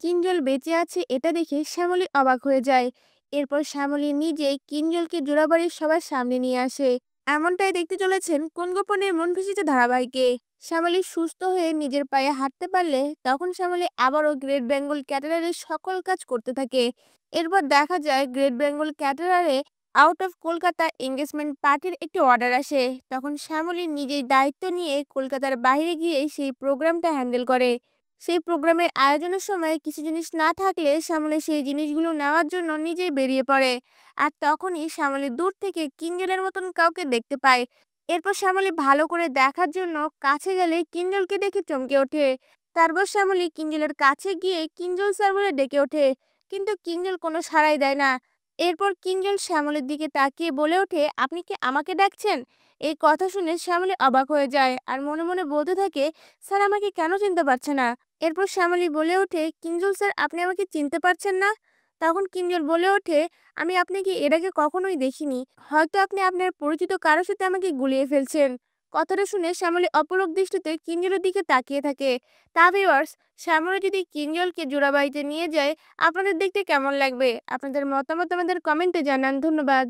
কিঞ্জল বেঁচে আছে এটা দেখে শ্যামলী অবাক হয়ে যায়। এরপর শ্যামলী নিজেই কিঞ্জলকে জোড়াবাড়ির সবার সামনে নিয়ে আসে। এমনটাই দেখতে চলেছেন কোন গোপনে মন ভেসেছে ধারাবাহিকে। শ্যামলী সুস্থ হয়ে নিজের পায়ে হাঁটতে পারলে তখন শ্যামলী আবারও গ্রেট বেঙ্গল ক্যাটারারের সকল কাজ করতে থাকে। এরপর দেখা যায় গ্রেট বেঙ্গল ক্যাটারারে আউট অফ কলকাতা এঙ্গেজমেন্ট পার্টির একটি অর্ডার আসে। তখন শ্যামলী নিজেই দায়িত্ব নিয়ে কলকাতার বাইরে গিয়ে সেই প্রোগ্রামটা হ্যান্ডেল করে। সেই প্রোগ্রামের আয়োজনের সময় কিছু জিনিস না থাকলে শ্যামলী সেই জিনিসগুলো নেওয়ার জন্য নিজেই বেরিয়ে পড়ে। আর তখনই শ্যামলী দূর থেকে কিঞ্জলের মতন কাউকে দেখতে পায়। এরপর শ্যামলী ভালো করে দেখার জন্য কাছে গেলে কিঞ্জলকে দেখে চমকে ওঠে। তারপর শ্যামলী কিঞ্জলের কাছে গিয়ে কিঞ্জল স্যার বলে ডেকে ওঠে, কিন্তু কিঞ্জল কোনো সাড়াই দেয় না। এরপর কিঞ্জল শ্যামলীর দিকে তাকিয়ে বলে ওঠে, আপনি কি আমাকে ডাকছেন? এই কথা শুনে শ্যামলী অবাক হয়ে যায় আর মনে মনে বলতে থাকে, স্যার আমাকে কেন চিনতে পারছে না। এরপর শ্যামলী বলে ওঠে, কিঞ্জল স্যার আপনি আমাকে চিনতে পারছেন না? তখন কিঞ্জল বলে ওঠে, আমি আপনাকে এর আগে কখনোই দেখিনি, হয়তো আপনি আপনার পরিচিত কারোর সাথে আমাকে গুলিয়ে ফেলছেন। কথাটা শুনে শ্যামলী অপলক দৃষ্টিতে কিঞ্জলের দিকে তাকিয়ে থাকে। তা ভিউয়ার্স, শ্যামলী যদি কিঞ্জলকে জোড়াবাড়িতে নিয়ে যায়, আপনাদের দেখতে কেমন লাগবে? আপনাদের মতামত আমাদের কমেন্টে জানান। ধন্যবাদ।